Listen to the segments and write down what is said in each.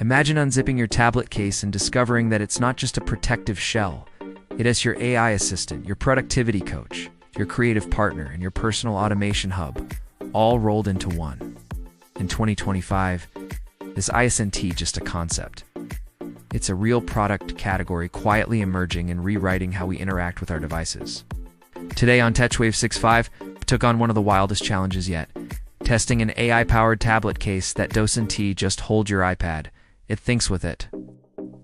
Imagine unzipping your tablet case and discovering that it's not just a protective shell. It is your AI assistant, your productivity coach, your creative partner, and your personal automation hub, all rolled into one. In 2025, is ISNT just a concept? It's a real product category quietly emerging and rewriting how we interact with our devices. Today on TechWave 65, took on one of the wildest challenges yet, testing an AI-powered tablet case that doesn't just hold your iPad. It thinks with it.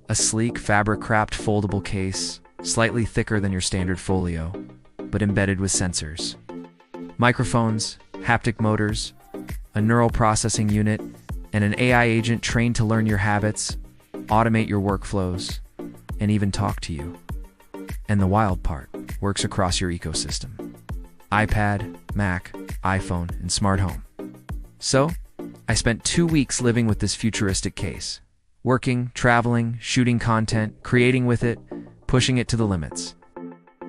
A sleek, fabric-wrapped foldable case, slightly thicker than your standard folio, but embedded with sensors. Microphones, haptic motors, a neural processing unit, and an AI agent trained to learn your habits, automate your workflows, and even talk to you. And the wild part, works across your ecosystem. iPad, Mac, iPhone, and smart home. So, I spent 2 weeks living with this futuristic case. Working, traveling, shooting content, creating with it, pushing it to the limits.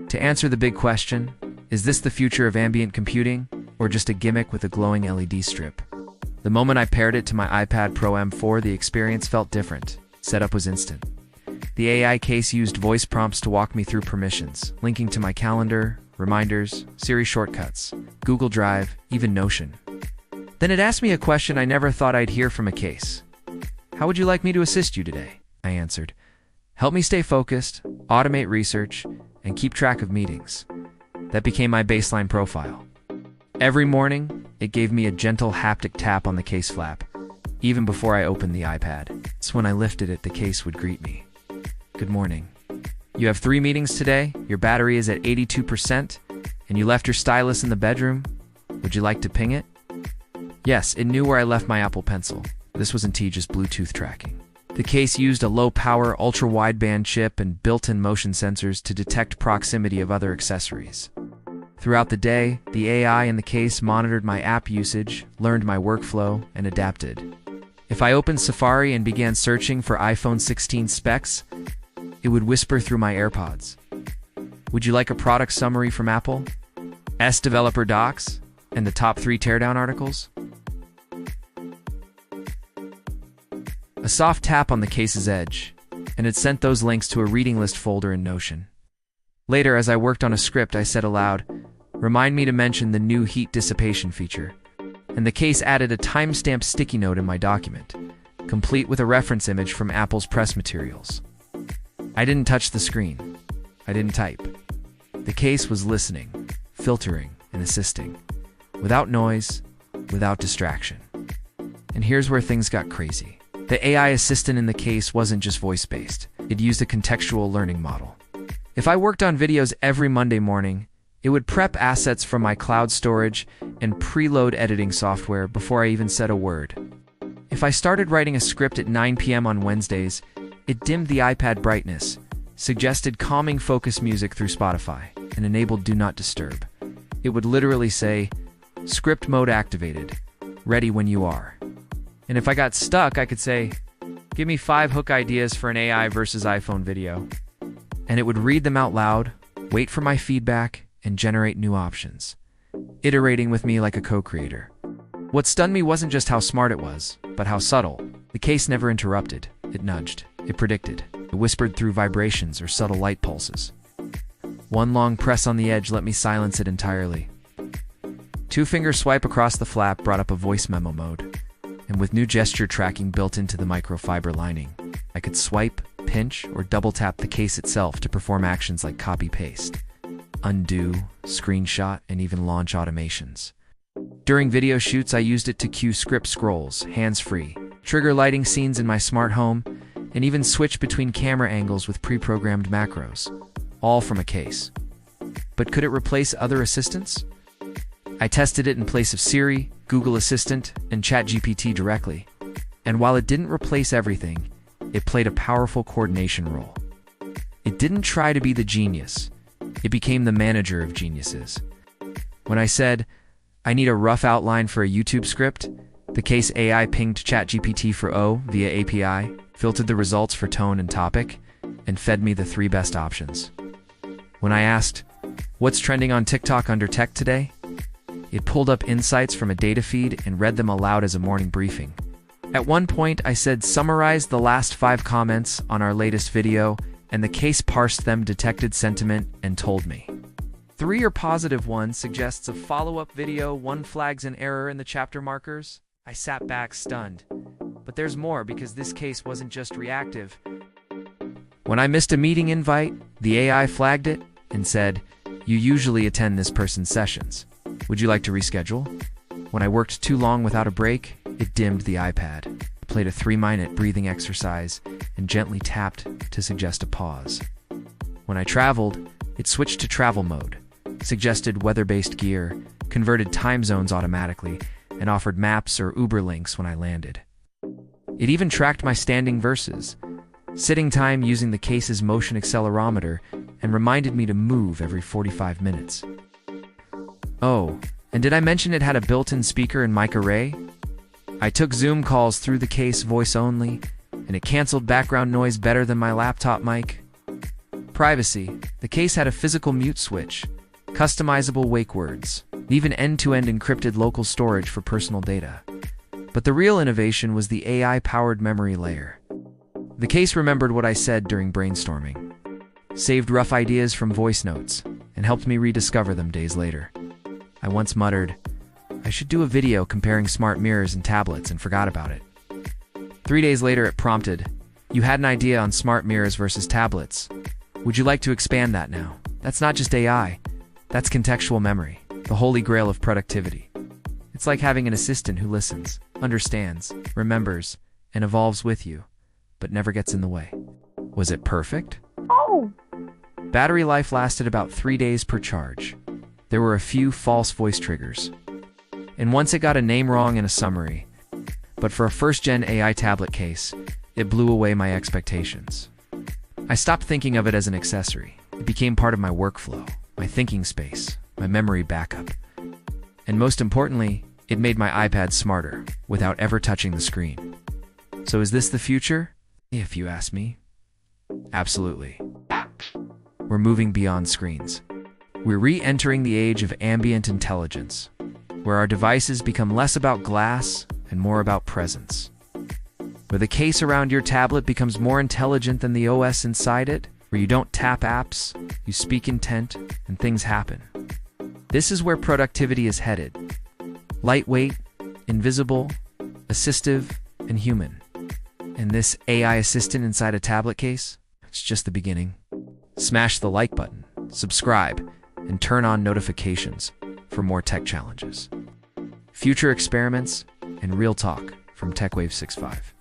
To answer the big question, is this the future of ambient computing, or just a gimmick with a glowing LED strip? The moment I paired it to my iPad Pro M4, the experience felt different. Setup was instant. The AI case used voice prompts to walk me through permissions, linking to my calendar, reminders, Siri shortcuts, Google Drive, even Notion. Then it asked me a question I never thought I'd hear from a case. How would you like me to assist you today? I answered. Help me stay focused, automate research, and keep track of meetings. That became my baseline profile. Every morning, it gave me a gentle haptic tap on the case flap, even before I opened the iPad. So when I lifted it, the case would greet me. Good morning. You have 3 meetings today, your battery is at 82%, and you left your stylus in the bedroom. Would you like to ping it? Yes, it knew where I left my Apple Pencil. This wasn't just Bluetooth tracking. The case used a low-power, ultra-wideband chip and built-in motion sensors to detect proximity of other accessories. Throughout the day, the AI in the case monitored my app usage, learned my workflow, and adapted. If I opened Safari and began searching for iPhone 16 specs, it would whisper through my AirPods. Would you like a product summary from Apple? Developer docs? And the top 3 teardown articles? A soft tap on the case's edge, and it sent those links to a reading list folder in Notion. Later, as I worked on a script, I said aloud, "Remind me to mention the new heat dissipation feature," and the case added a timestamped sticky note in my document, complete with a reference image from Apple's press materials. I didn't touch the screen. I didn't type. The case was listening, filtering, and assisting, without noise, without distraction. And here's where things got crazy. The AI assistant in the case wasn't just voice-based. It used a contextual learning model. If I worked on videos every Monday morning, it would prep assets from my cloud storage and preload editing software before I even said a word. If I started writing a script at 9 p.m. on Wednesdays, it dimmed the iPad brightness, suggested calming focus music through Spotify, and enabled Do Not Disturb. It would literally say, "Script mode activated. Ready when you are." And if I got stuck, I could say, "Give me 5 hook ideas for an AI versus iPhone video." And it would read them out loud, wait for my feedback, and generate new options, iterating with me like a co-creator. What stunned me wasn't just how smart it was, but how subtle. The case never interrupted. It nudged. It predicted. It whispered through vibrations or subtle light pulses. One long press on the edge let me silence it entirely. 2-finger swipe across the flap brought up a voice memo mode. And with new gesture tracking built into the microfiber lining, I could swipe, pinch, or double-tap the case itself to perform actions like copy-paste, undo, screenshot, and even launch automations. During video shoots, I used it to cue script scrolls, hands-free, trigger lighting scenes in my smart home, and even switch between camera angles with pre-programmed macros, all from a case. But could it replace other assistants? I tested it in place of Siri, Google Assistant, and ChatGPT directly. And while it didn't replace everything, it played a powerful coordination role. It didn't try to be the genius. It became the manager of geniuses. When I said, "I need a rough outline for a YouTube script," the case AI pinged ChatGPT for O via API, filtered the results for tone and topic, and fed me the 3 best options. When I asked, "What's trending on TikTok under tech today?" it pulled up insights from a data feed and read them aloud as a morning briefing, At one point, I said summarize the last 5 comments on our latest video, and the case parsed them, detected sentiment, and told me. 3 are positive, 1 suggests a follow-up video, 1 flags an error in the chapter markers. I sat back stunned. But there's more, because this case wasn't just reactive. When I missed a meeting invite, the AI flagged it and said, "You usually attend this person's sessions. Would you like to reschedule?" When I worked too long without a break, it dimmed the iPad, played a 3-minute breathing exercise, and gently tapped to suggest a pause. When I traveled, it switched to travel mode, suggested weather-based gear, converted time zones automatically, and offered maps or Uber links when I landed. It even tracked my standing versus sitting time using the case's motion accelerometer and reminded me to move every 45 minutes. Oh, and did I mention it had a built-in speaker and mic array? I took Zoom calls through the case voice only, and it canceled background noise better than my laptop mic. Privacy. The case had a physical mute switch, customizable wake words, and even end-to-end encrypted local storage for personal data. But the real innovation was the AI-powered memory layer. The case remembered what I said during brainstorming, saved rough ideas from voice notes, and helped me rediscover them days later. I once muttered, "I should do a video comparing smart mirrors and tablets," and forgot about it. 3 days later, it prompted, "You had an idea on smart mirrors versus tablets. Would you like to expand that now?" That's not just AI. That's contextual memory, the holy grail of productivity. It's like having an assistant who listens, understands, remembers, and evolves with you, but never gets in the way. Was it perfect? Oh! Battery life lasted about 3 days per charge. There were a few false voice triggers. And once it got a name wrong in a summary. But for a first-gen AI tablet case, it blew away my expectations. I stopped thinking of it as an accessory. It became part of my workflow, my thinking space, my memory backup. And most importantly, it made my iPad smarter without ever touching the screen. So is this the future? If you ask me. Absolutely. We're moving beyond screens. We're re-entering the age of ambient intelligence, where our devices become less about glass and more about presence. Where the case around your tablet becomes more intelligent than the OS inside it, where you don't tap apps, you speak intent, and things happen. This is where productivity is headed. Lightweight, invisible, assistive, and human. And this AI assistant inside a tablet case, it's just the beginning. Smash the like button, subscribe, and turn on notifications for more tech challenges, future experiments, and real talk from TechWave 65.